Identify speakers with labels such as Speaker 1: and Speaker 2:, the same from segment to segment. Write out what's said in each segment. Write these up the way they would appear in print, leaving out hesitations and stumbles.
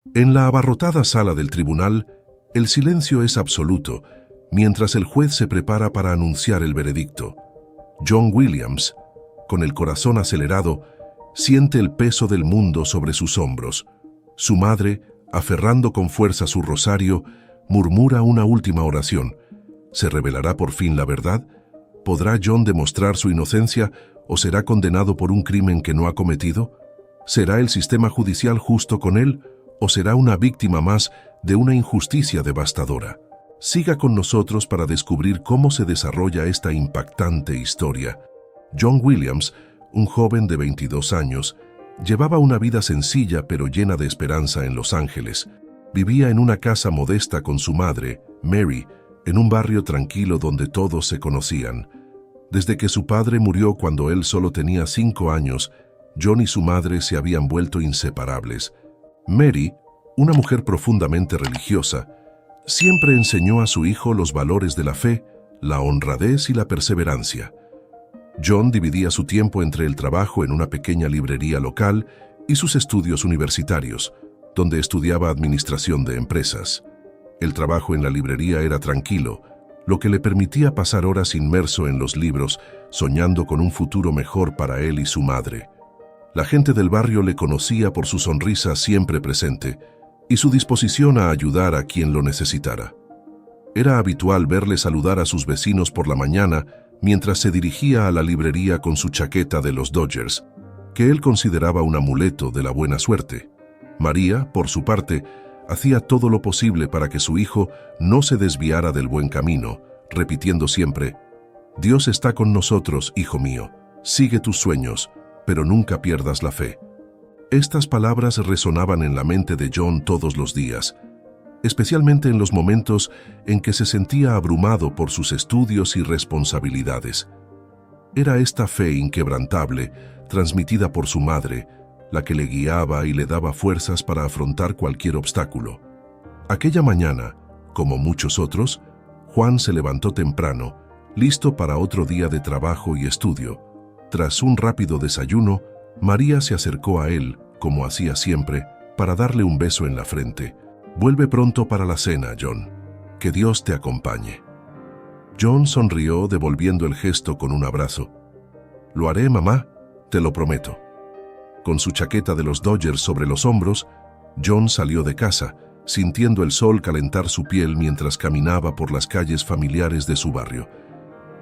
Speaker 1: En la abarrotada sala del tribunal, el silencio es absoluto, mientras el juez se prepara para anunciar el veredicto. John Williams, con el corazón acelerado, siente el peso del mundo sobre sus hombros. Su madre, aferrando con fuerza su rosario, murmura una última oración. ¿Se revelará por fin la verdad? ¿Podrá John demostrar su inocencia o será condenado por un crimen que no ha cometido? ¿Será el sistema judicial justo con él o será una víctima más de una injusticia devastadora? Siga con nosotros para descubrir cómo se desarrolla esta impactante historia. John Williams, un joven de 22 años, llevaba una vida sencilla pero llena de esperanza en Los Ángeles. Vivía en una casa modesta con su madre, Mary, en un barrio tranquilo donde todos se conocían. Desde que su padre murió cuando él solo tenía 5 años, John y su madre se habían vuelto inseparables. Mary, una mujer profundamente religiosa, siempre enseñó a su hijo los valores de la fe, la honradez y la perseverancia. John dividía su tiempo entre el trabajo en una pequeña librería local y sus estudios universitarios, donde estudiaba administración de empresas. El trabajo en la librería era tranquilo, lo que le permitía pasar horas inmerso en los libros, soñando con un futuro mejor para él y su madre. La gente del barrio le conocía por su sonrisa siempre presente y su disposición a ayudar a quien lo necesitara. Era habitual verle saludar a sus vecinos por la mañana mientras se dirigía a la librería con su chaqueta de los Dodgers, que él consideraba un amuleto de la buena suerte. María, por su parte, hacía todo lo posible para que su hijo no se desviara del buen camino, repitiendo siempre: «Dios está con nosotros, hijo mío, sigue tus sueños, pero nunca pierdas la fe». Estas palabras resonaban en la mente de John todos los días, especialmente en los momentos en que se sentía abrumado por sus estudios y responsabilidades. Era esta fe inquebrantable, transmitida por su madre, la que le guiaba y le daba fuerzas para afrontar cualquier obstáculo. Aquella mañana, como muchos otros, Juan se levantó temprano, listo para otro día de trabajo y estudio. Tras un rápido desayuno, María se acercó a él, como hacía siempre, para darle un beso en la frente. «Vuelve pronto para la cena, John. Que Dios te acompañe». John sonrió, devolviendo el gesto con un abrazo. «Lo haré, mamá, te lo prometo». Con su chaqueta de los Dodgers sobre los hombros, John salió de casa, sintiendo el sol calentar su piel mientras caminaba por las calles familiares de su barrio.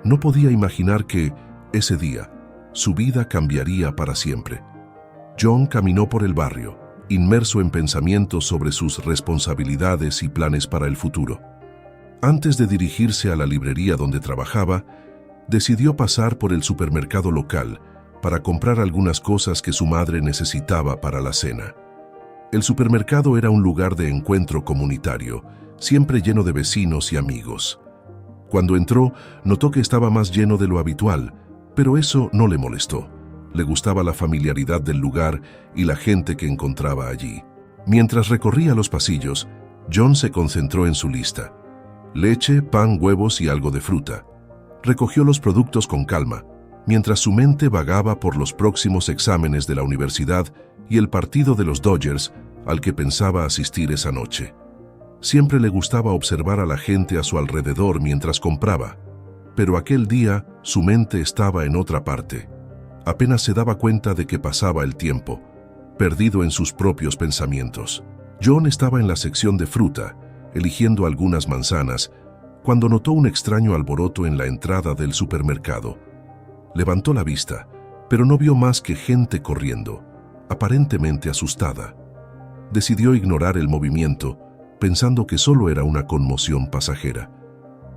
Speaker 1: No podía imaginar que, ese día, su vida cambiaría para siempre. John caminó por el barrio, inmerso en pensamientos sobre sus responsabilidades y planes para el futuro. Antes de dirigirse a la librería donde trabajaba, decidió pasar por el supermercado local para comprar algunas cosas que su madre necesitaba para la cena. El supermercado era un lugar de encuentro comunitario, siempre lleno de vecinos y amigos. Cuando entró, notó que estaba más lleno de lo habitual, pero eso no le molestó. Le gustaba la familiaridad del lugar y la gente que encontraba allí. Mientras recorría los pasillos, John se concentró en su lista: leche, pan, huevos y algo de fruta. Recogió los productos con calma, mientras su mente vagaba por los próximos exámenes de la universidad y el partido de los Dodgers al que pensaba asistir esa noche. Siempre le gustaba observar a la gente a su alrededor mientras compraba, pero aquel día su mente estaba en otra parte. Apenas se daba cuenta de que pasaba el tiempo, perdido en sus propios pensamientos. John estaba en la sección de fruta, eligiendo algunas manzanas, cuando notó un extraño alboroto en la entrada del supermercado. Levantó la vista, pero no vio más que gente corriendo, aparentemente asustada. Decidió ignorar el movimiento, pensando que solo era una conmoción pasajera.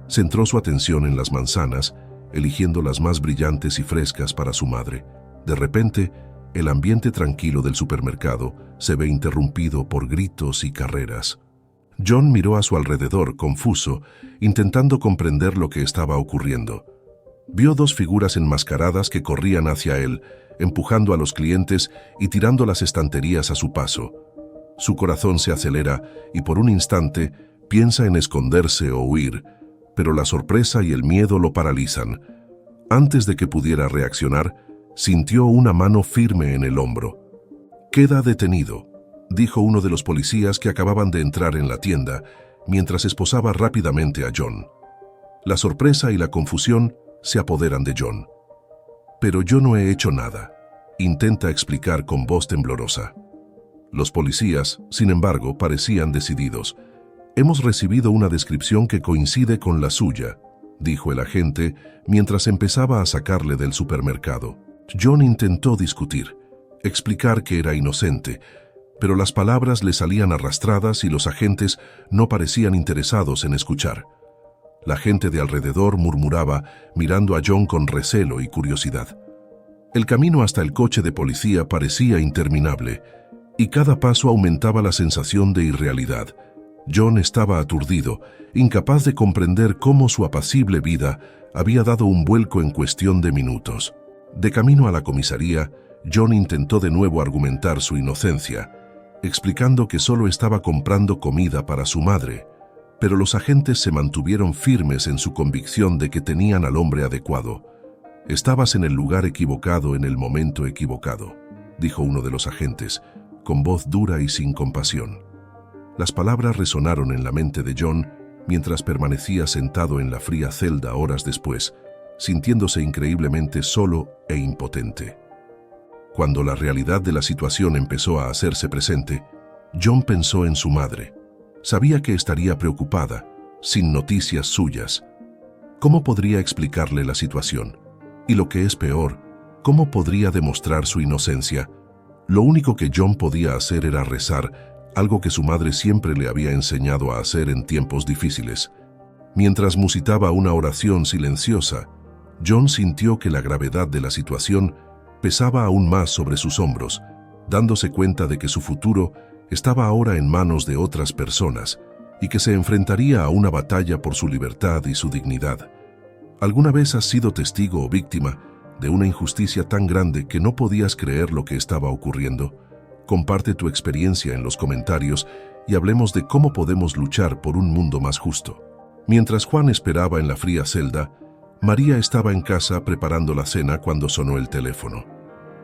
Speaker 1: Centró su atención en las manzanas, eligiendo las más brillantes y frescas para su madre. De repente, el ambiente tranquilo del supermercado se ve interrumpido por gritos y carreras. John miró a su alrededor, confuso, intentando comprender lo que estaba ocurriendo. Vio dos figuras enmascaradas que corrían hacia él, empujando a los clientes y tirando las estanterías a su paso. Su corazón se acelera y por un instante piensa en esconderse o huir, pero la sorpresa y el miedo lo paralizan. Antes de que pudiera reaccionar, sintió una mano firme en el hombro. «Queda detenido. dijo uno de los policías que acababan de entrar en la tienda, mientras esposaba rápidamente a John. La sorpresa y la confusión se apoderan de John. «Pero yo no he hecho nada», intenta explicar con voz temblorosa. Los policías, sin embargo, parecían decididos. «Hemos recibido una descripción que coincide con la suya», dijo el agente mientras empezaba a sacarle del supermercado. John intentó discutir, explicar que era inocente, pero las palabras le salían arrastradas y los agentes no parecían interesados en escuchar. La gente de alrededor murmuraba, mirando a John con recelo y curiosidad. El camino hasta el coche de policía parecía interminable, y cada paso aumentaba la sensación de irrealidad. John estaba aturdido, incapaz de comprender cómo su apacible vida había dado un vuelco en cuestión de minutos. De camino a la comisaría, John intentó de nuevo argumentar su inocencia, explicando que solo estaba comprando comida para su madre, pero los agentes se mantuvieron firmes en su convicción de que tenían al hombre adecuado. «Estabas en el lugar equivocado en el momento equivocado», dijo uno de los agentes, con voz dura y sin compasión. Las palabras resonaron en la mente de John mientras permanecía sentado en la fría celda horas después, sintiéndose increíblemente solo e impotente. Cuando la realidad de la situación empezó a hacerse presente, John pensó en su madre. Sabía que estaría preocupada, sin noticias suyas. ¿Cómo podría explicarle la situación? Y lo que es peor, ¿cómo podría demostrar su inocencia? Lo único que John podía hacer era rezar, algo que su madre siempre le había enseñado a hacer en tiempos difíciles. Mientras musitaba una oración silenciosa, John sintió que la gravedad de la situación pesaba aún más sobre sus hombros, dándose cuenta de que su futuro estaba ahora en manos de otras personas y que se enfrentaría a una batalla por su libertad y su dignidad. ¿Alguna vez has sido testigo o víctima de una injusticia tan grande que no podías creer lo que estaba ocurriendo? Comparte tu experiencia en los comentarios y hablemos de cómo podemos luchar por un mundo más justo. Mientras Juan esperaba en la fría celda, María estaba en casa preparando la cena cuando sonó el teléfono.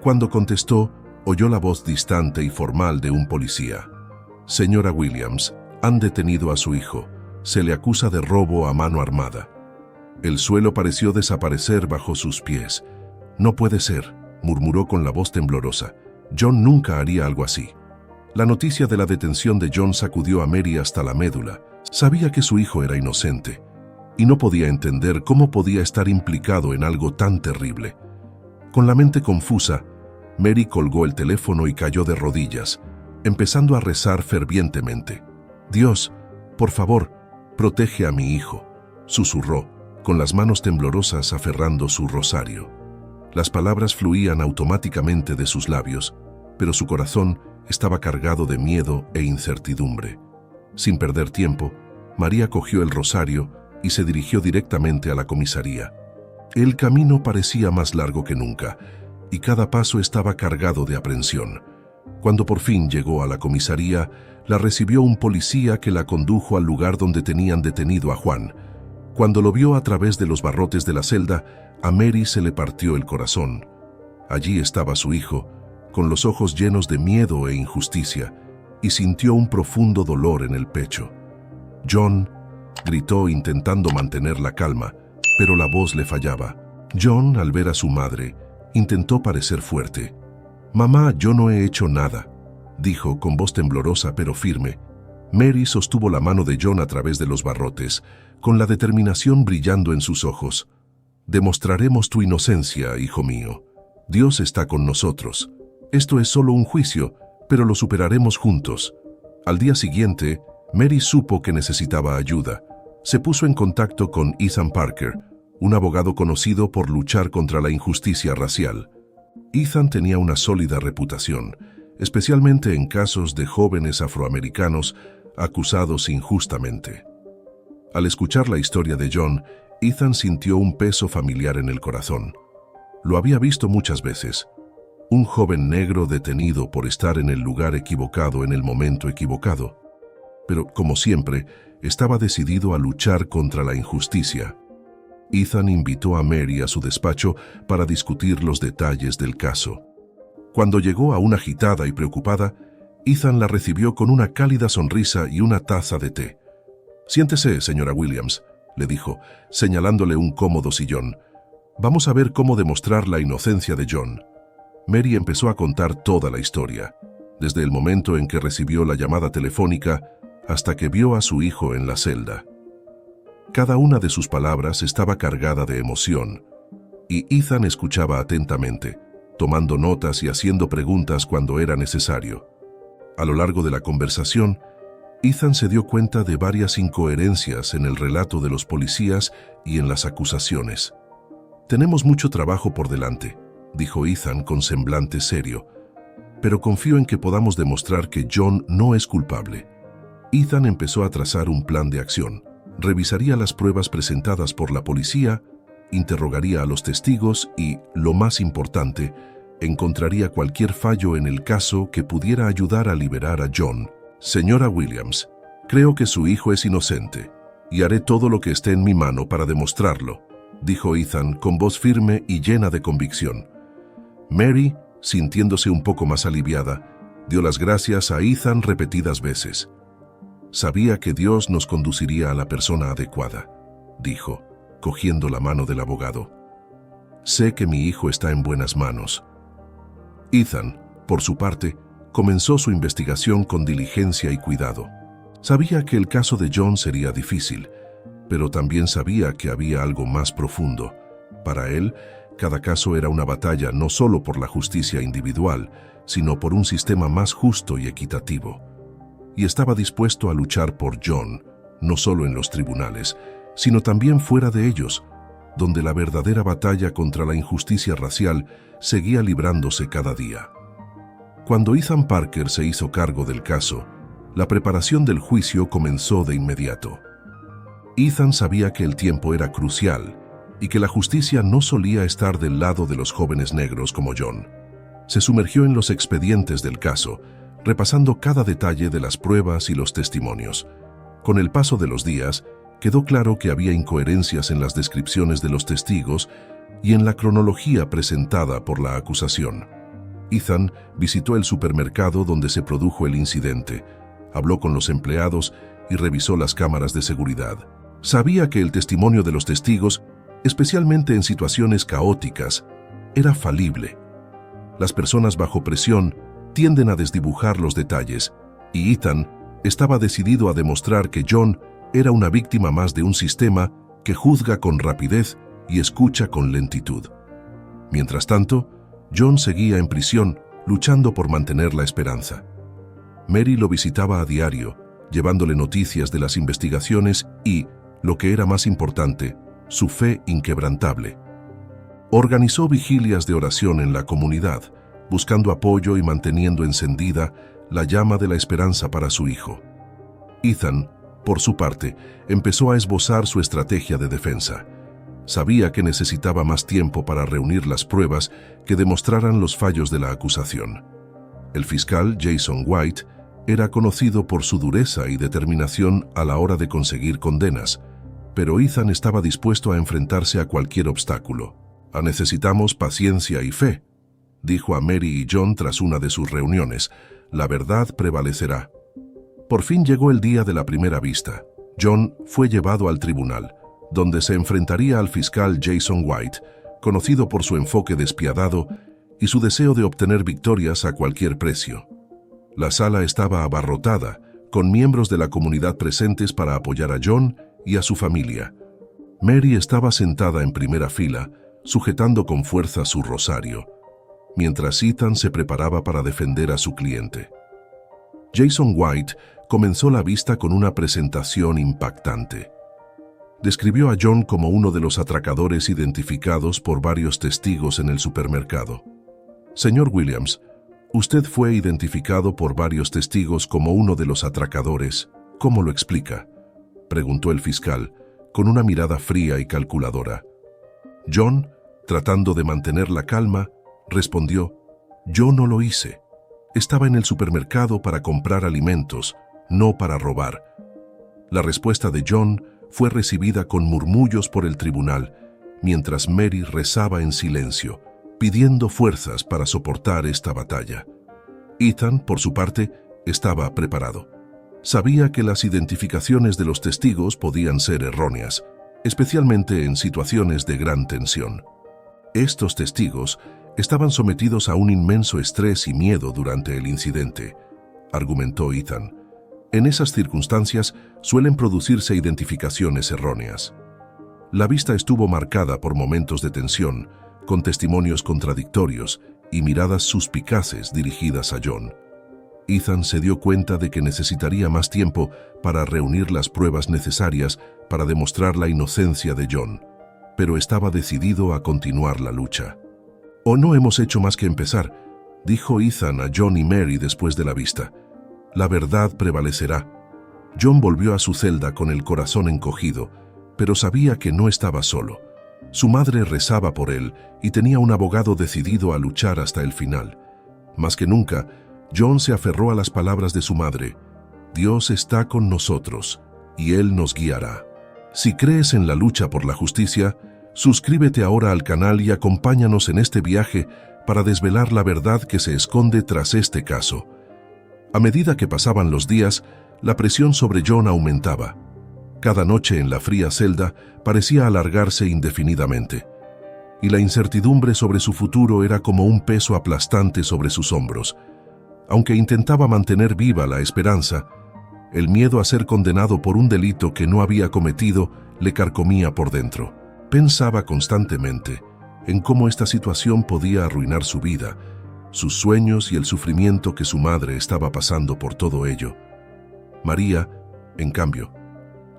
Speaker 1: Cuando contestó, oyó la voz distante y formal de un policía. «Señora Williams, han detenido a su hijo. Se le acusa de robo a mano armada». El suelo pareció desaparecer bajo sus pies. «No puede ser», murmuró con la voz temblorosa. «John nunca haría algo así». La noticia de la detención de John sacudió a Mary hasta la médula. Sabía que su hijo era inocente, y no podía entender cómo podía estar implicado en algo tan terrible. Con la mente confusa, Mary colgó el teléfono y cayó de rodillas, empezando a rezar fervientemente. «Dios, por favor, protege a mi hijo», susurró, con las manos temblorosas aferrando su rosario. Las palabras fluían automáticamente de sus labios, pero su corazón estaba cargado de miedo e incertidumbre. Sin perder tiempo, María cogió el rosario y se dirigió directamente a la comisaría. El camino parecía más largo que nunca, y cada paso estaba cargado de aprensión. Cuando por fin llegó a la comisaría, la recibió un policía que la condujo al lugar donde tenían detenido a Juan. Cuando lo vio a través de los barrotes de la celda, a Mary se le partió el corazón. Allí estaba su hijo, con los ojos llenos de miedo e injusticia, y sintió un profundo dolor en el pecho. «John», gritó intentando mantener la calma, pero la voz le fallaba. John, al ver a su madre, intentó parecer fuerte. «Mamá, yo no he hecho nada», dijo con voz temblorosa pero firme. Mary sostuvo la mano de John a través de los barrotes, con la determinación brillando en sus ojos. «Demostraremos tu inocencia, hijo mío. Dios está con nosotros. Esto es solo un juicio, pero lo superaremos juntos». Al día siguiente, Mary supo que necesitaba ayuda. Se puso en contacto con Ethan Parker, un abogado conocido por luchar contra la injusticia racial. Ethan tenía una sólida reputación, especialmente en casos de jóvenes afroamericanos acusados injustamente. Al escuchar la historia de John, Ethan sintió un peso familiar en el corazón. Lo había visto muchas veces. Un joven negro detenido por estar en el lugar equivocado en el momento equivocado. Pero, como siempre, estaba decidido a luchar contra la injusticia. Ethan invitó a Mary a su despacho para discutir los detalles del caso. Cuando llegó aún agitada y preocupada, Ethan la recibió con una cálida sonrisa y una taza de té. «Siéntese, señora Williams», le dijo, señalándole un cómodo sillón. «Vamos a ver cómo demostrar la inocencia de John». Mary empezó a contar toda la historia, desde el momento en que recibió la llamada telefónica hasta que vio a su hijo en la celda. Cada una de sus palabras estaba cargada de emoción, y Ethan escuchaba atentamente, tomando notas y haciendo preguntas cuando era necesario. A lo largo de la conversación, Ethan se dio cuenta de varias incoherencias en el relato de los policías y en las acusaciones. «Tenemos mucho trabajo por delante», dijo Ethan con semblante serio, «pero confío en que podamos demostrar que John no es culpable». Ethan empezó a trazar un plan de acción. Revisaría las pruebas presentadas por la policía, interrogaría a los testigos y, lo más importante, encontraría cualquier fallo en el caso que pudiera ayudar a liberar a John. «Señora Williams, creo que su hijo es inocente, y haré todo lo que esté en mi mano para demostrarlo», dijo Ethan con voz firme y llena de convicción. Mary, sintiéndose un poco más aliviada, dio las gracias a Ethan repetidas veces. «Sabía que Dios nos conduciría a la persona adecuada», dijo, cogiendo la mano del abogado. «Sé que mi hijo está en buenas manos». Ethan, por su parte, comenzó su investigación con diligencia y cuidado. Sabía que el caso de John sería difícil, pero también sabía que había algo más profundo. Para él, cada caso era una batalla no solo por la justicia individual, sino por un sistema más justo y equitativo. Y estaba dispuesto a luchar por John, no solo en los tribunales, sino también fuera de ellos, donde la verdadera batalla contra la injusticia racial seguía librándose cada día. Cuando Ethan Parker se hizo cargo del caso, la preparación del juicio comenzó de inmediato. Ethan sabía que el tiempo era crucial y que la justicia no solía estar del lado de los jóvenes negros como John. Se sumergió en los expedientes del caso, repasando cada detalle de las pruebas y los testimonios. Con el paso de los días, quedó claro que había incoherencias en las descripciones de los testigos y en la cronología presentada por la acusación. Ethan visitó el supermercado donde se produjo el incidente, habló con los empleados y revisó las cámaras de seguridad. Sabía que el testimonio de los testigos, especialmente en situaciones caóticas, era falible. Las personas bajo presión tienden a desdibujar los detalles, y Ethan estaba decidido a demostrar que John era una víctima más de un sistema que juzga con rapidez y escucha con lentitud. Mientras tanto, John seguía en prisión, luchando por mantener la esperanza. Mary lo visitaba a diario, llevándole noticias de las investigaciones y, lo que era más importante, su fe inquebrantable. Organizó vigilias de oración en la comunidad, buscando apoyo y manteniendo encendida la llama de la esperanza para su hijo. Ethan, por su parte, empezó a esbozar su estrategia de defensa. Sabía que necesitaba más tiempo para reunir las pruebas que demostraran los fallos de la acusación. El fiscal Jason White era conocido por su dureza y determinación a la hora de conseguir condenas, pero Ethan estaba dispuesto a enfrentarse a cualquier obstáculo. «Necesitamos paciencia y fe», dijo a Mary y John tras una de sus reuniones. «La verdad prevalecerá». Por fin llegó el día de la primera vista. John fue llevado al tribunal, donde se enfrentaría al fiscal Jason White, conocido por su enfoque despiadado y su deseo de obtener victorias a cualquier precio. La sala estaba abarrotada, con miembros de la comunidad presentes para apoyar a John y a su familia. Mary estaba sentada en primera fila, sujetando con fuerza su rosario, mientras Ethan se preparaba para defender a su cliente. Jason White comenzó la vista con una presentación impactante. Describió a John como uno de los atracadores identificados por varios testigos en el supermercado. «Señor Williams, usted fue identificado por varios testigos como uno de los atracadores. ¿Cómo lo explica?», preguntó el fiscal, con una mirada fría y calculadora. John, tratando de mantener la calma, respondió: «Yo no lo hice. Estaba en el supermercado para comprar alimentos, no para robar». La respuesta de John fue recibida con murmullos por el tribunal, mientras Mary rezaba en silencio, pidiendo fuerzas para soportar esta batalla. Ethan, por su parte, estaba preparado. Sabía que las identificaciones de los testigos podían ser erróneas, especialmente en situaciones de gran tensión. Estos testigos estaban sometidos a un inmenso estrés y miedo durante el incidente, argumentó Ethan. En esas circunstancias suelen producirse identificaciones erróneas. La vista estuvo marcada por momentos de tensión, con testimonios contradictorios y miradas suspicaces dirigidas a John. Ethan se dio cuenta de que necesitaría más tiempo para reunir las pruebas necesarias para demostrar la inocencia de John, pero estaba decidido a continuar la lucha. «Oh, no hemos hecho más que empezar», dijo Ethan a John y Mary después de la vista. «La verdad prevalecerá». John volvió a su celda con el corazón encogido, pero sabía que no estaba solo. Su madre rezaba por él y tenía un abogado decidido a luchar hasta el final. Más que nunca, John se aferró a las palabras de su madre: «Dios está con nosotros y Él nos guiará». Si crees en la lucha por la justicia, suscríbete ahora al canal y acompáñanos en este viaje para desvelar la verdad que se esconde tras este caso. A medida que pasaban los días, la presión sobre John aumentaba. Cada noche en la fría celda parecía alargarse indefinidamente, y la incertidumbre sobre su futuro era como un peso aplastante sobre sus hombros. Aunque intentaba mantener viva la esperanza, el miedo a ser condenado por un delito que no había cometido le carcomía por dentro. Pensaba constantemente en cómo esta situación podía arruinar su vida, sus sueños y el sufrimiento que su madre estaba pasando por todo ello. María, en cambio,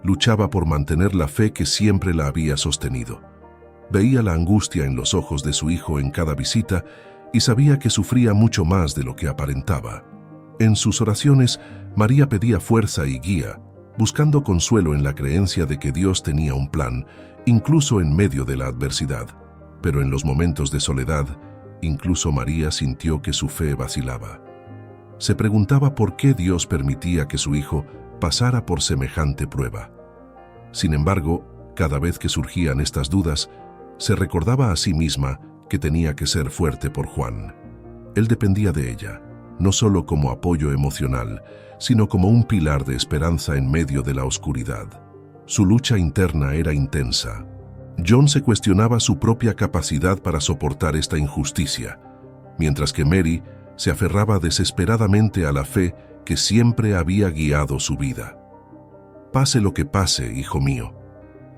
Speaker 1: luchaba por mantener la fe que siempre la había sostenido. Veía la angustia en los ojos de su hijo en cada visita y sabía que sufría mucho más de lo que aparentaba. En sus oraciones, María pedía fuerza y guía, buscando consuelo en la creencia de que Dios tenía un plan, incluso en medio de la adversidad. Pero en los momentos de soledad, incluso María sintió que su fe vacilaba. Se preguntaba por qué Dios permitía que su hijo pasara por semejante prueba. Sin embargo, cada vez que surgían estas dudas, se recordaba a sí misma que tenía que ser fuerte por Juan. Él dependía de ella, no solo como apoyo emocional, sino como un pilar de esperanza en medio de la oscuridad. Su lucha interna era intensa. John se cuestionaba su propia capacidad para soportar esta injusticia, mientras que Mary se aferraba desesperadamente a la fe que siempre había guiado su vida. «Pase lo que pase, hijo mío»,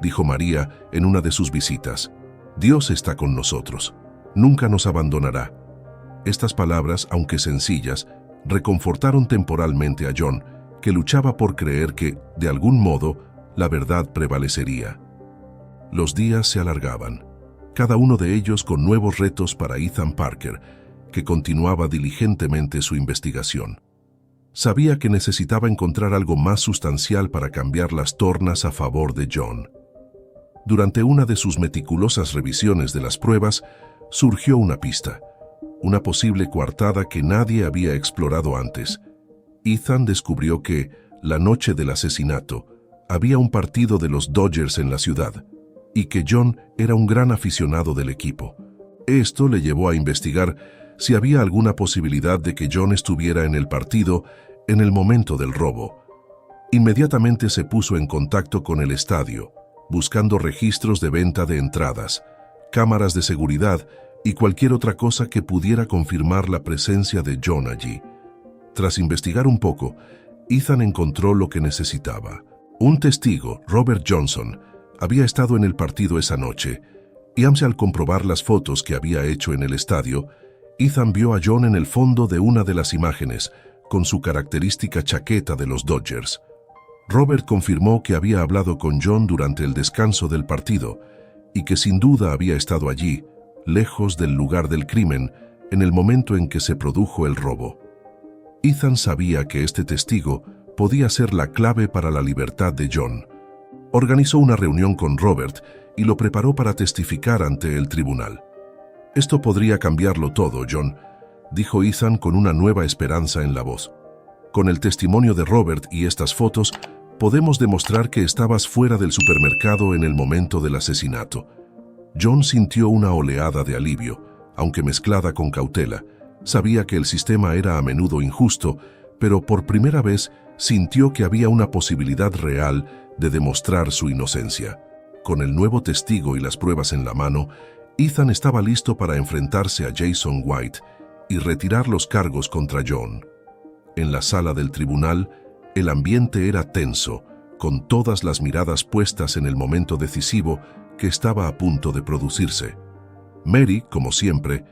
Speaker 1: dijo María en una de sus visitas, «Dios está con nosotros, nunca nos abandonará». Estas palabras, aunque sencillas, reconfortaron temporalmente a John, que luchaba por creer que, de algún modo, la verdad prevalecería. Los días se alargaban, cada uno de ellos con nuevos retos para Ethan Parker, que continuaba diligentemente su investigación. Sabía que necesitaba encontrar algo más sustancial para cambiar las tornas a favor de John. Durante una de sus meticulosas revisiones de las pruebas, surgió una pista, una posible coartada que nadie había explorado antes. Ethan descubrió que, la noche del asesinato, había un partido de los Dodgers en la ciudad, y que John era un gran aficionado del equipo. Esto le llevó a investigar si había alguna posibilidad de que John estuviera en el partido en el momento del robo. Inmediatamente se puso en contacto con el estadio, buscando registros de venta de entradas, cámaras de seguridad y cualquier otra cosa que pudiera confirmar la presencia de John allí. Tras investigar un poco, Ethan encontró lo que necesitaba. Un testigo, Robert Johnson, había estado en el partido esa noche, y al comprobar las fotos que había hecho en el estadio, Ethan vio a John en el fondo de una de las imágenes, con su característica chaqueta de los Dodgers. Robert confirmó que había hablado con John durante el descanso del partido, y que sin duda había estado allí, lejos del lugar del crimen, en el momento en que se produjo el robo. Ethan sabía que este testigo podía ser la clave para la libertad de John. Organizó una reunión con Robert y lo preparó para testificar ante el tribunal. «Esto podría cambiarlo todo, John», dijo Ethan con una nueva esperanza en la voz. «Con el testimonio de Robert y estas fotos, podemos demostrar que estabas fuera del supermercado en el momento del asesinato». John sintió una oleada de alivio, aunque mezclada con cautela. Sabía que el sistema era a menudo injusto, pero por primera vez sintió que había una posibilidad real de demostrar su inocencia. Con el nuevo testigo y las pruebas en la mano, Ethan estaba listo para enfrentarse a Jason White y retirar los cargos contra John. En la sala del tribunal, el ambiente era tenso, con todas las miradas puestas en el momento decisivo que estaba a punto de producirse. Mary, como siempre,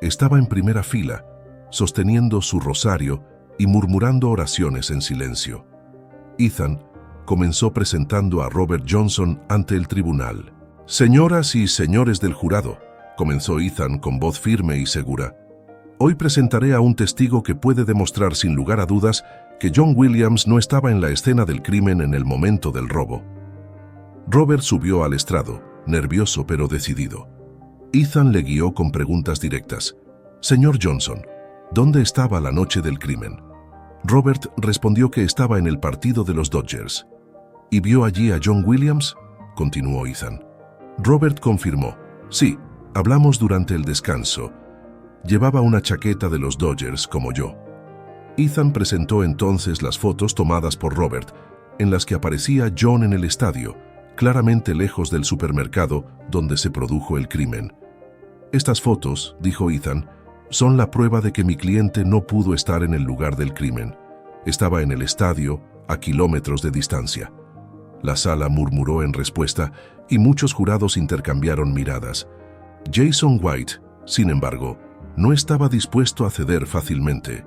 Speaker 1: estaba en primera fila, sosteniendo su rosario y murmurando oraciones en silencio. Ethan comenzó presentando a Robert Johnson ante el tribunal. «Señoras y señores del jurado», comenzó Ethan con voz firme y segura, «hoy presentaré a un testigo que puede demostrar sin lugar a dudas que John Williams no estaba en la escena del crimen en el momento del robo». Robert subió al estrado, nervioso pero decidido. Ethan le guió con preguntas directas. «Señor Johnson, ¿dónde estaba la noche del crimen?» Robert respondió que estaba en el partido de los Dodgers. «¿Y vio allí a John Williams?», continuó Ethan. Robert confirmó. «Sí, hablamos durante el descanso. Llevaba una chaqueta de los Dodgers como yo». Ethan presentó entonces las fotos tomadas por Robert, en las que aparecía John en el estadio, claramente lejos del supermercado donde se produjo el crimen. «Estas fotos», dijo Ethan, «son la prueba de que mi cliente no pudo estar en el lugar del crimen. Estaba en el estadio, a kilómetros de distancia». La sala murmuró en respuesta y muchos jurados intercambiaron miradas. Jason White, sin embargo, no estaba dispuesto a ceder fácilmente.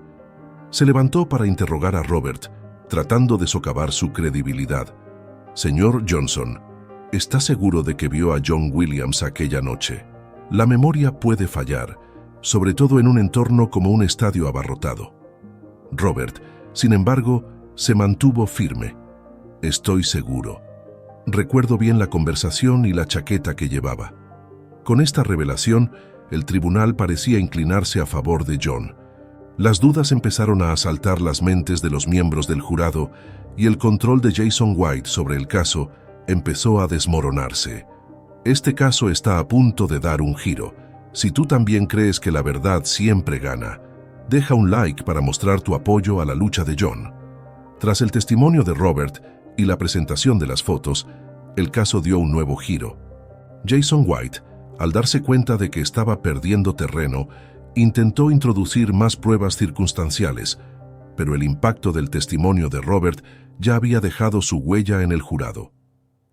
Speaker 1: Se levantó para interrogar a Robert, tratando de socavar su credibilidad. «Señor Johnson, ¿está seguro de que vio a John Williams aquella noche? La memoria puede fallar, sobre todo en un entorno como un estadio abarrotado». Robert, sin embargo, se mantuvo firme. «Estoy seguro. Recuerdo bien la conversación y la chaqueta que llevaba». Con esta revelación, el tribunal parecía inclinarse a favor de John. Las dudas empezaron a asaltar las mentes de los miembros del jurado y el control de Jason White sobre el caso empezó a desmoronarse. «Este caso está a punto de dar un giro. Si tú también crees que la verdad siempre gana, deja un like para mostrar tu apoyo a la lucha de John». Tras el testimonio de Robert y la presentación de las fotos, el caso dio un nuevo giro. Jason White, al darse cuenta de que estaba perdiendo terreno, intentó introducir más pruebas circunstanciales, pero el impacto del testimonio de Robert ya había dejado su huella en el jurado.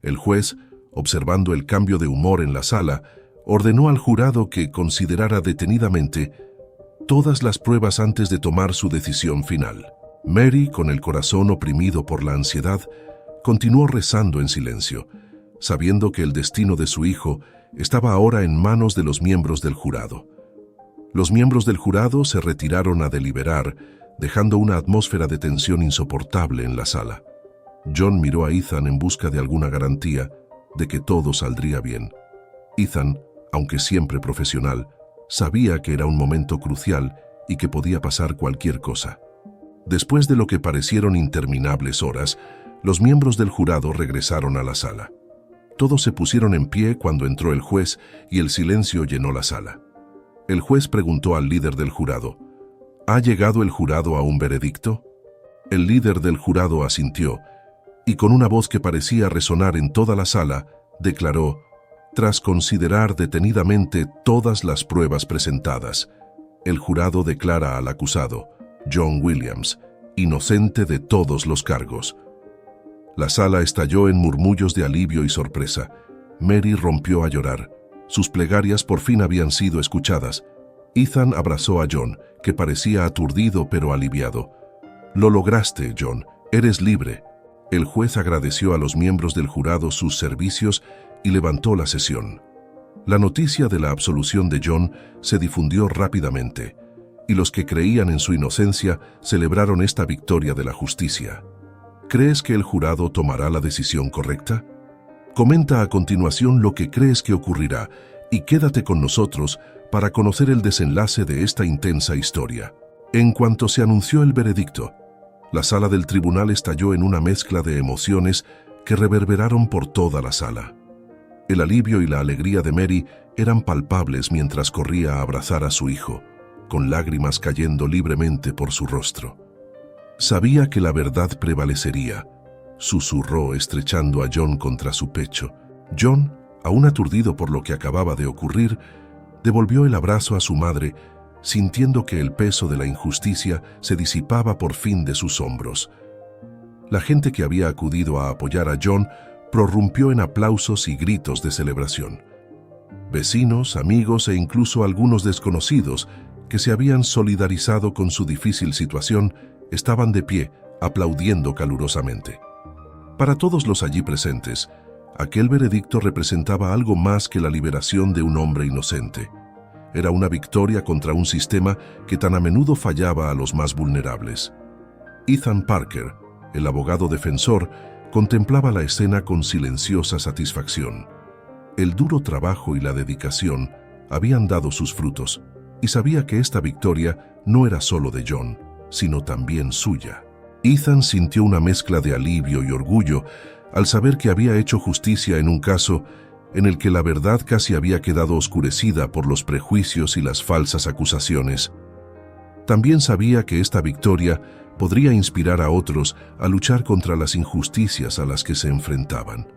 Speaker 1: El juez, observando el cambio de humor en la sala, ordenó al jurado que considerara detenidamente todas las pruebas antes de tomar su decisión final. Mary, con el corazón oprimido por la ansiedad, continuó rezando en silencio, sabiendo que el destino de su hijo estaba ahora en manos de los miembros del jurado. Los miembros del jurado se retiraron a deliberar, dejando una atmósfera de tensión insoportable en la sala. John miró a Ethan en busca de alguna garantía de que todo saldría bien. Ethan, aunque siempre profesional, sabía que era un momento crucial y que podía pasar cualquier cosa. Después de lo que parecieron interminables horas, los miembros del jurado regresaron a la sala. Todos se pusieron en pie cuando entró el juez y el silencio llenó la sala. El juez preguntó al líder del jurado, ¿ha llegado el jurado a un veredicto? El líder del jurado asintió y con una voz que parecía resonar en toda la sala, declaró, tras considerar detenidamente todas las pruebas presentadas, el jurado declara al acusado, John Williams, inocente de todos los cargos. La sala estalló en murmullos de alivio y sorpresa. Mary rompió a llorar. Sus plegarias por fin habían sido escuchadas. Ethan abrazó a John, que parecía aturdido pero aliviado. «Lo lograste, John. Eres libre». El juez agradeció a los miembros del jurado sus servicios y levantó la sesión. La noticia de la absolución de John se difundió rápidamente, y los que creían en su inocencia celebraron esta victoria de la justicia. ¿Crees que el jurado tomará la decisión correcta? Comenta a continuación lo que crees que ocurrirá y quédate con nosotros para conocer el desenlace de esta intensa historia. En cuanto se anunció el veredicto, la sala del tribunal estalló en una mezcla de emociones que reverberaron por toda la sala. El alivio y la alegría de Mary eran palpables mientras corría a abrazar a su hijo, con lágrimas cayendo libremente por su rostro. Sabía que la verdad prevalecería, susurró estrechando a John contra su pecho. John, aún aturdido por lo que acababa de ocurrir, devolvió el abrazo a su madre, sintiendo que el peso de la injusticia se disipaba por fin de sus hombros. La gente que había acudido a apoyar a John prorrumpió en aplausos y gritos de celebración. Vecinos, amigos e incluso algunos desconocidos que se habían solidarizado con su difícil situación estaban de pie, aplaudiendo calurosamente. Para todos los allí presentes, aquel veredicto representaba algo más que la liberación de un hombre inocente. Era una victoria contra un sistema que tan a menudo fallaba a los más vulnerables. Ethan Parker, el abogado defensor, contemplaba la escena con silenciosa satisfacción. El duro trabajo y la dedicación habían dado sus frutos, y sabía que esta victoria no era solo de John, sino también suya. Ethan sintió una mezcla de alivio y orgullo al saber que había hecho justicia en un caso en el que la verdad casi había quedado oscurecida por los prejuicios y las falsas acusaciones. También sabía que esta victoria podría inspirar a otros a luchar contra las injusticias a las que se enfrentaban.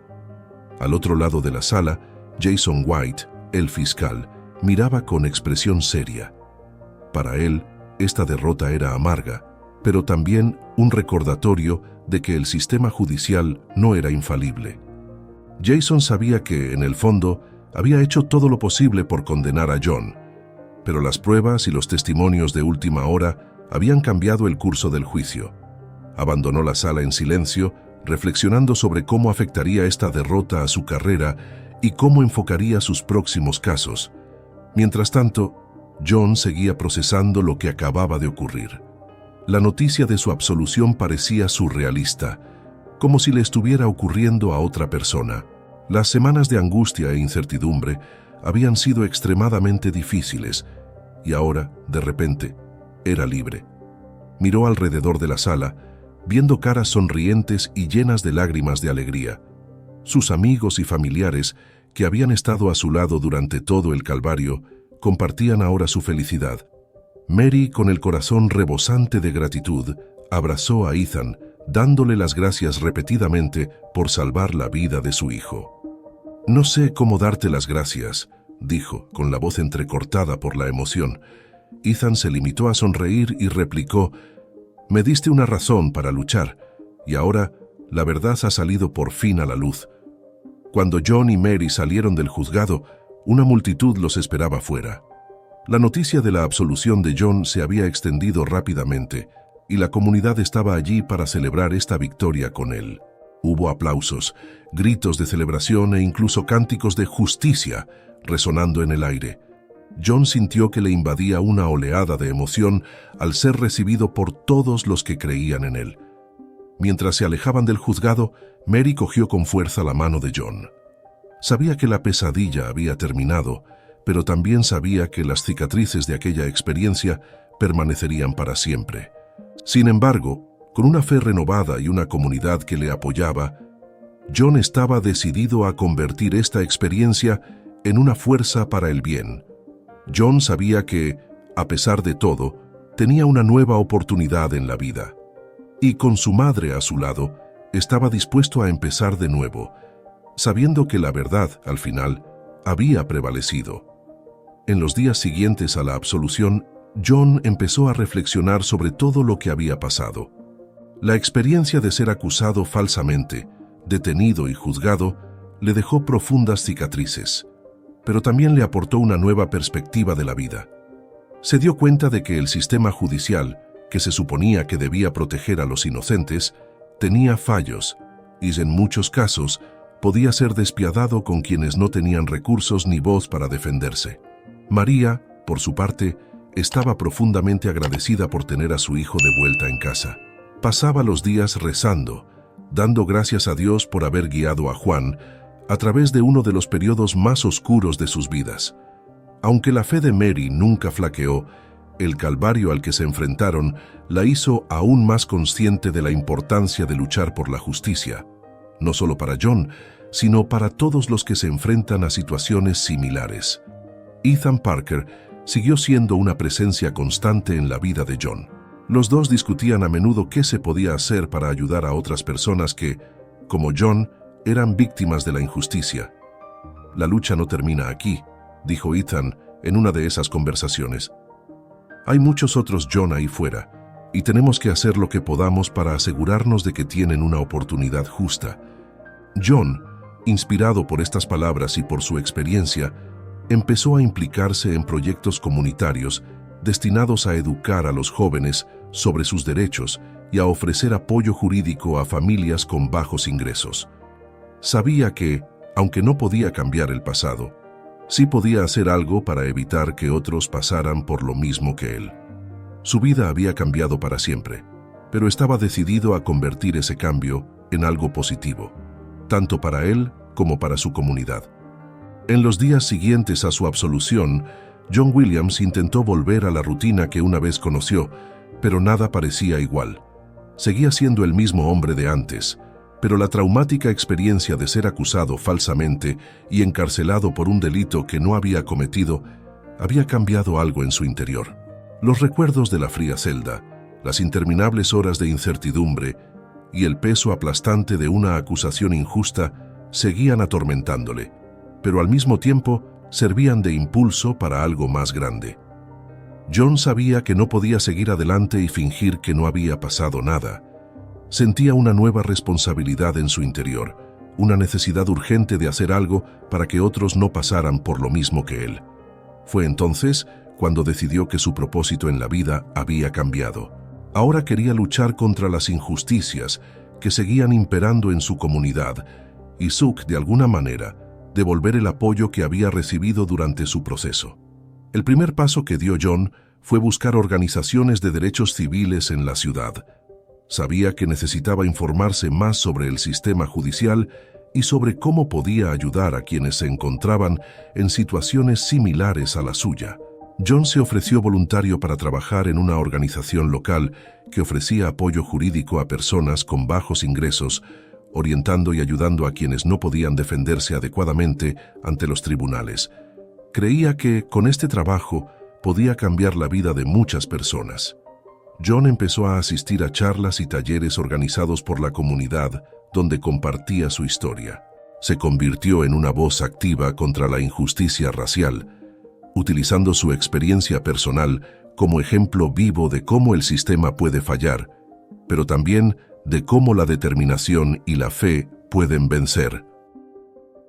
Speaker 1: Al otro lado de la sala, Jason White, el fiscal, miraba con expresión seria. Para él, esta derrota era amarga, pero también un recordatorio de que el sistema judicial no era infalible. Jason sabía que, en el fondo, había hecho todo lo posible por condenar a John, pero las pruebas y los testimonios de última hora habían cambiado el curso del juicio. Abandonó la sala en silencio, reflexionando sobre cómo afectaría esta derrota a su carrera y cómo enfocaría sus próximos casos. Mientras tanto, John seguía procesando lo que acababa de ocurrir. La noticia de su absolución parecía surrealista, como si le estuviera ocurriendo a otra persona. Las semanas de angustia e incertidumbre habían sido extremadamente difíciles, y ahora, de repente, era libre. Miró alrededor de la sala, viendo caras sonrientes y llenas de lágrimas de alegría. Sus amigos y familiares, que habían estado a su lado durante todo el calvario, compartían ahora su felicidad. Mary, con el corazón rebosante de gratitud, abrazó a Ethan, dándole las gracias repetidamente por salvar la vida de su hijo. «No sé cómo darte las gracias», dijo, con la voz entrecortada por la emoción. Ethan se limitó a sonreír y replicó: «Me diste una razón para luchar, y ahora la verdad ha salido por fin a la luz». Cuando John y Mary salieron del juzgado, una multitud los esperaba fuera. La noticia de la absolución de John se había extendido rápidamente, y la comunidad estaba allí para celebrar esta victoria con él. Hubo aplausos, gritos de celebración e incluso cánticos de justicia resonando en el aire. John sintió que le invadía una oleada de emoción al ser recibido por todos los que creían en él. Mientras se alejaban del juzgado, Mary cogió con fuerza la mano de John. Sabía que la pesadilla había terminado, pero también sabía que las cicatrices de aquella experiencia permanecerían para siempre. Sin embargo, con una fe renovada y una comunidad que le apoyaba, John estaba decidido a convertir esta experiencia en una fuerza para el bien. John sabía que, a pesar de todo, tenía una nueva oportunidad en la vida. Y con su madre a su lado, estaba dispuesto a empezar de nuevo, sabiendo que la verdad, al final, había prevalecido. En los días siguientes a la absolución, John empezó a reflexionar sobre todo lo que había pasado. La experiencia de ser acusado falsamente, detenido y juzgado, le dejó profundas cicatrices, pero también le aportó una nueva perspectiva de la vida. Se dio cuenta de que el sistema judicial, que se suponía que debía proteger a los inocentes, tenía fallos y, en muchos casos, podía ser despiadado con quienes no tenían recursos ni voz para defenderse. María, por su parte, estaba profundamente agradecida por tener a su hijo de vuelta en casa. Pasaba los días rezando, dando gracias a Dios por haber guiado a Juan a través de uno de los periodos más oscuros de sus vidas. Aunque la fe de Mary nunca flaqueó, el calvario al que se enfrentaron la hizo aún más consciente de la importancia de luchar por la justicia, no solo para John, sino para todos los que se enfrentan a situaciones similares. Ethan Parker siguió siendo una presencia constante en la vida de John. Los dos discutían a menudo qué se podía hacer para ayudar a otras personas que, como John, eran víctimas de la injusticia. «La lucha no termina aquí», dijo Ethan en una de esas conversaciones. «Hay muchos otros John ahí fuera, y tenemos que hacer lo que podamos para asegurarnos de que tienen una oportunidad justa». John, inspirado por estas palabras y por su experiencia, empezó a implicarse en proyectos comunitarios destinados a educar a los jóvenes sobre sus derechos y a ofrecer apoyo jurídico a familias con bajos ingresos. Sabía que, aunque no podía cambiar el pasado, sí podía hacer algo para evitar que otros pasaran por lo mismo que él. Su vida había cambiado para siempre, pero estaba decidido a convertir ese cambio en algo positivo, tanto para él como para su comunidad. En los días siguientes a su absolución, John Williams intentó volver a la rutina que una vez conoció, pero nada parecía igual. Seguía siendo el mismo hombre de antes, pero la traumática experiencia de ser acusado falsamente y encarcelado por un delito que no había cometido había cambiado algo en su interior. Los recuerdos de la fría celda, las interminables horas de incertidumbre y el peso aplastante de una acusación injusta seguían atormentándole, pero al mismo tiempo servían de impulso para algo más grande. John sabía que no podía seguir adelante y fingir que no había pasado nada. Sentía una nueva responsabilidad en su interior, una necesidad urgente de hacer algo para que otros no pasaran por lo mismo que él. Fue entonces cuando decidió que su propósito en la vida había cambiado. Ahora quería luchar contra las injusticias que seguían imperando en su comunidad y, de alguna manera, devolver el apoyo que había recibido durante su proceso. El primer paso que dio John fue buscar organizaciones de derechos civiles en la ciudad. Sabía que necesitaba informarse más sobre el sistema judicial y sobre cómo podía ayudar a quienes se encontraban en situaciones similares a la suya. John se ofreció voluntario para trabajar en una organización local que ofrecía apoyo jurídico a personas con bajos ingresos, orientando y ayudando a quienes no podían defenderse adecuadamente ante los tribunales. Creía que, con este trabajo, podía cambiar la vida de muchas personas. John empezó a asistir a charlas y talleres organizados por la comunidad, donde compartía su historia. Se convirtió en una voz activa contra la injusticia racial, utilizando su experiencia personal como ejemplo vivo de cómo el sistema puede fallar, pero también de cómo la determinación y la fe pueden vencer.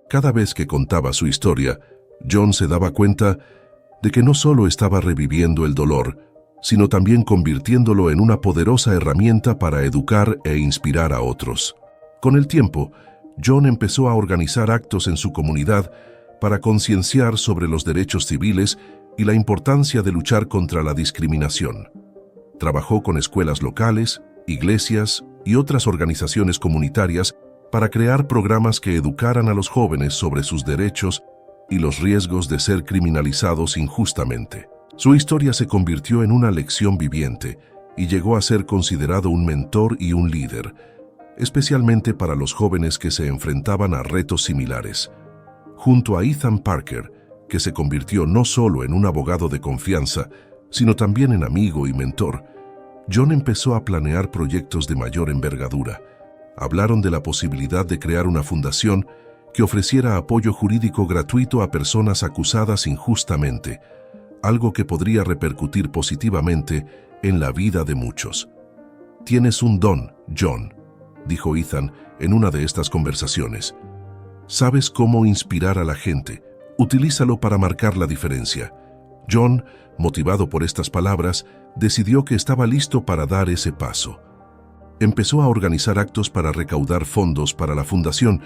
Speaker 1: Cada vez que contaba su historia, John se daba cuenta de que no solo estaba reviviendo el dolor, sino también convirtiéndolo en una poderosa herramienta para educar e inspirar a otros. Con el tiempo, John empezó a organizar actos en su comunidad para concienciar sobre los derechos civiles y la importancia de luchar contra la discriminación. Trabajó con escuelas locales, iglesias y otras organizaciones comunitarias para crear programas que educaran a los jóvenes sobre sus derechos y los riesgos de ser criminalizados injustamente. Su historia se convirtió en una lección viviente y llegó a ser considerado un mentor y un líder, especialmente para los jóvenes que se enfrentaban a retos similares. Junto a Ethan Parker, que se convirtió no solo en un abogado de confianza, sino también en amigo y mentor, John empezó a planear proyectos de mayor envergadura. Hablaron de la posibilidad de crear una fundación que ofreciera apoyo jurídico gratuito a personas acusadas injustamente, algo que podría repercutir positivamente en la vida de muchos. «Tienes un don, John», dijo Ethan en una de estas conversaciones. «Sabes cómo inspirar a la gente. Utilízalo para marcar la diferencia». John, motivado por estas palabras, decidió que estaba listo para dar ese paso. Empezó a organizar actos para recaudar fondos para la fundación,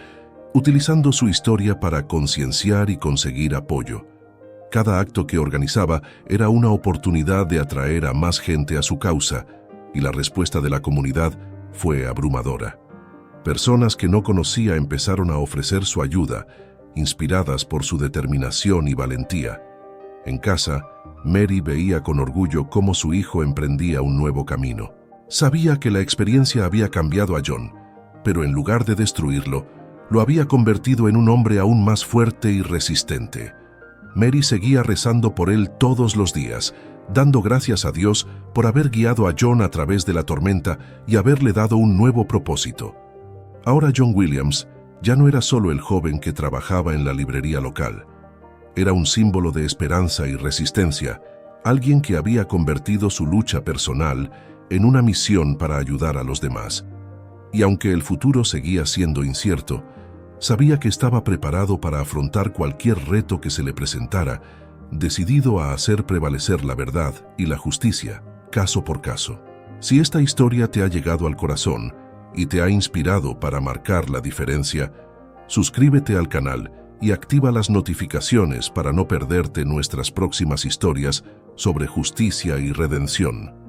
Speaker 1: utilizando su historia para concienciar y conseguir apoyo. Cada acto que organizaba era una oportunidad de atraer a más gente a su causa, y la respuesta de la comunidad fue abrumadora. Personas que no conocía empezaron a ofrecer su ayuda, inspiradas por su determinación y valentía. En casa, Mary veía con orgullo cómo su hijo emprendía un nuevo camino. Sabía que la experiencia había cambiado a John, pero en lugar de destruirlo, lo había convertido en un hombre aún más fuerte y resistente. Mary seguía rezando por él todos los días, dando gracias a Dios por haber guiado a John a través de la tormenta y haberle dado un nuevo propósito. Ahora John Williams ya no era solo el joven que trabajaba en la librería local. Era un símbolo de esperanza y resistencia, alguien que había convertido su lucha personal en una misión para ayudar a los demás. Y aunque el futuro seguía siendo incierto, sabía que estaba preparado para afrontar cualquier reto que se le presentara, decidido a hacer prevalecer la verdad y la justicia, caso por caso. Si esta historia te ha llegado al corazón y te ha inspirado para marcar la diferencia, suscríbete al canal y activa las notificaciones para no perderte nuestras próximas historias sobre justicia y redención.